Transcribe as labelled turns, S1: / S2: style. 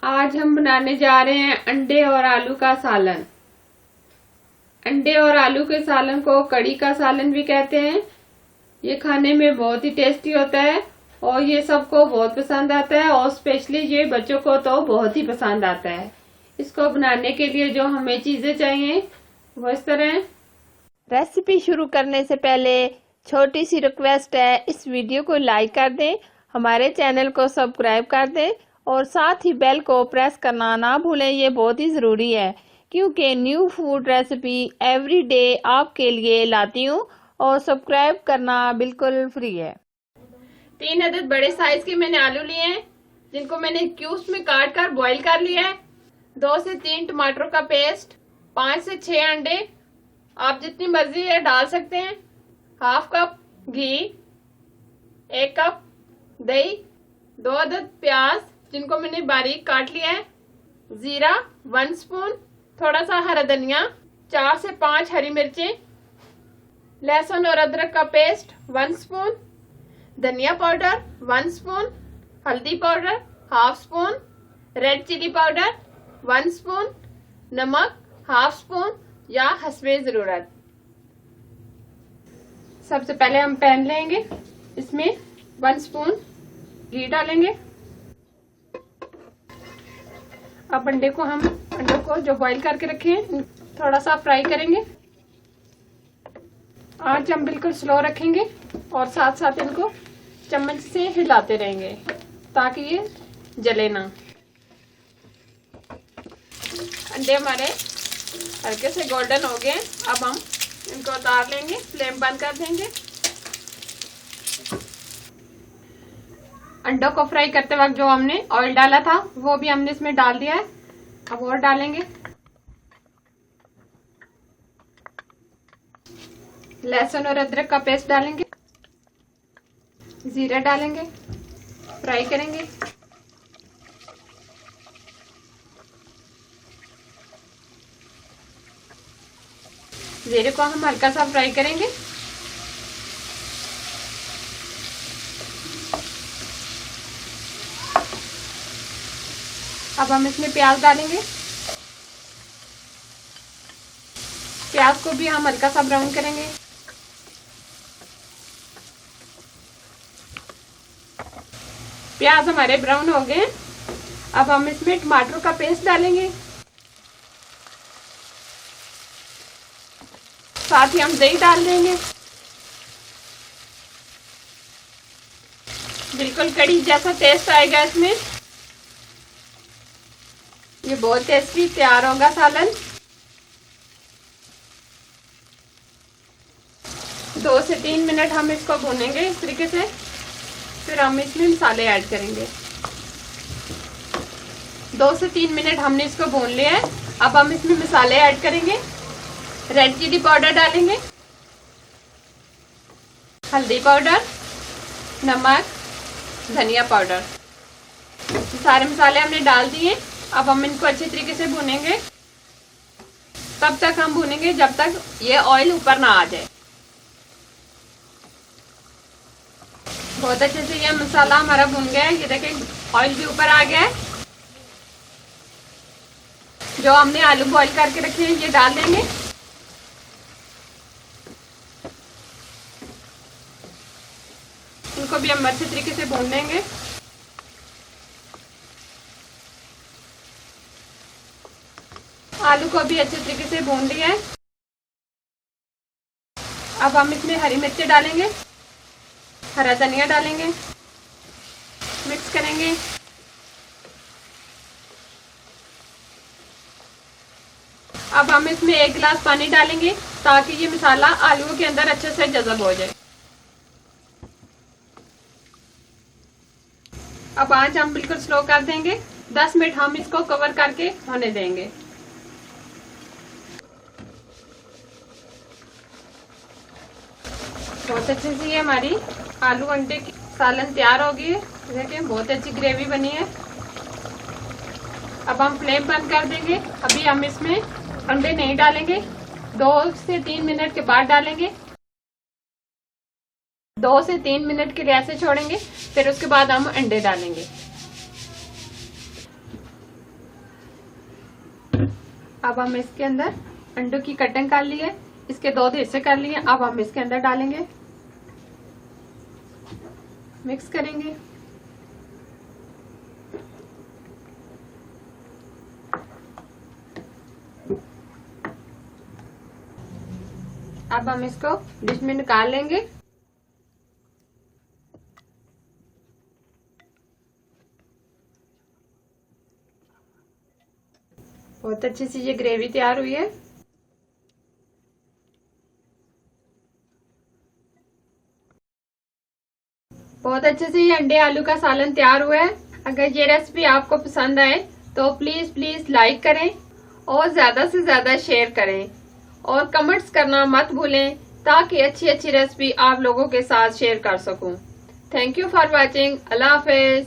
S1: आज हम बनाने जा रहे हैं अंडे और आलू का सालन। अंडे और आलू के सालन को कड़ी का सालन भी कहते हैं। ये खाने में बहुत ही टेस्टी होता है और ये सबको बहुत पसंद आता है और स्पेशली ये बच्चों को तो बहुत ही पसंद आता है। इसको बनाने के लिए जो हमें चीजें चाहिए वो इस तरह है।
S2: रेसिपी शुरू करने से पहले छोटी सी रिक्वेस्ट है, इस वीडियो को लाइक कर दें, हमारे चैनल को सब्सक्राइब कर दें और साथ ही बेल को प्रेस करना ना भूलें। ये बहुत ही ज़रूरी है क्योंकि new food recipe every day आपके लिए लाती हूँ और सब्सक्राइब करना बिल्कुल फ्री है।
S1: 3 अदद बड़े साइज के मैंने आलू लिए हैं जिनको मैंने क्यूब्स में काट कर बॉईल कर लिया है। 2 से 3 टमाटर का पेस्ट, 5 से 6 अंडे, आप जितनी मर्जी है डाल सकते हैं। 1/2 कप घी, 1 कप दही, 2 अदद प्याज जिनको मैंने बारीक काट लिया है, जीरा 1 स्पून, थोड़ा सा हरा धनिया, 4 से 5 हरी मिर्चें, लहसुन और अदरक का पेस्ट 1 स्पून, धनिया पाउडर 1 स्पून, हल्दी powder 1/2 spoon, red chilli powder 1 spoon, नमक 1/2 स्पून या हस्बे जरूरत। सबसे पहले हम पैन लेंगे, इसमें 1 स्पून घी डालेंगे। अब अंडे को जो बॉईल करके रखे हैं थोड़ा सा फ्राई करेंगे। आंच हम बिल्कुल स्लो रखेंगे और साथ साथ इनको चम्मच से हिलाते रहेंगे ताकि ये जले ना। अंडे हमारे हल्के से गोल्डन हो गए। अब हम इनको उतार लेंगे, फ्लेम बंद कर देंगे। अंडों को फ्राई करते वक्त जो हमने ऑयल डाला था वो भी हमने इसमें डाल दिया है। अब और डालेंगे, लहसुन और अदरक का पेस्ट डालेंगे, जीरा डालेंगे, फ्राई करेंगे। जीरे को हम हल्का सा फ्राई करेंगे। अब हम इसमें प्याज डालेंगे। प्याज को भी हम हल्का सा ब्राउन करेंगे। प्याज हमारे ब्राउन हो गए। अब हम इसमें टमाटर का पेस्ट डालेंगे, साथ ही हम दही डाल देंगे। बिल्कुल कड़ी जैसा टेस्ट आएगा इसमें। ये बहुत टेस्टी तैयार होगा सालन। 2 से 3 मिनट हम इसको भूनेंगे इस तरीके से। फिर हम इसमें मसाले ऐड करेंगे। 2 से 3 मिनट हमने इसको भून लिया है। अब हम इसमें मसाले ऐड करेंगे। रेड चिली पाउडर डालेंगे, हल्दी पाउडर, नमक, धनिया पाउडर। सारे मसाले हमने डाल दिए। अब हम इनको अच्छे तरीके से भूनेंगे। तब तक हम भूनेंगे जब तक ये ऑयल ऊपर ना आ जाए। बहुत अच्छे से ये मसाला हमारा भून गया है। ये देखें ऑयल भी ऊपर आ गया है। जो हमने आलू बॉईल करके रखे हैं ये डाल देंगे। इनको भी हम अच्छे तरीके से भून लेंगे। आलू को भी अच्छे तरीके से भून लिया है। अब हम इसमें हरी मिर्चें डालेंगे, हरा धनिया डालेंगे, मिक्स करेंगे। अब हम इसमें 1 गिलास पानी डालेंगे ताकि ये मसाला आलूओं के अंदर अच्छे से जज़ब हो जाए। अब आंच हम बिल्कुल स्लो कर देंगे। 10 मिनट हम इसको कवर करके होने देंगे। बहुत अच्छे से ये हमारी आलू अंडे की सालन तैयार हो गई है। देखिए बहुत अच्छी ग्रेवी बनी है। अब हम फ्लेम बंद कर देंगे। अभी हम इसमें अंडे नहीं डालेंगे, 2 से 3 मिनट के बाद डालेंगे। 2 से 3 मिनट के लिए ऐसे छोड़ेंगे, फिर उसके बाद हम अंडे डालेंगे। अब हम इसके अंदर अंडों की कटिंग कर ली है, इसके 2 हिस्से कर लिए। अब हम इसके अंदर डालेंगे, मिक्स करेंगे। अब हम इसको डिश में निकाल लेंगे। बहुत अच्छी सी ये ग्रेवी तैयार हुई है। बहुत अच्छे से ये अंडे आलू का सालन तैयार हुआ है। अगर ये रेसिपी आपको पसंद आए तो प्लीज लाइक करें और ज्यादा से ज्यादा शेयर करें और कमेंट्स करना मत भूलें, ताकि अच्छी रेसिपी आप लोगों के साथ शेयर कर सकूं। Thank you for watching. Allah Hafiz.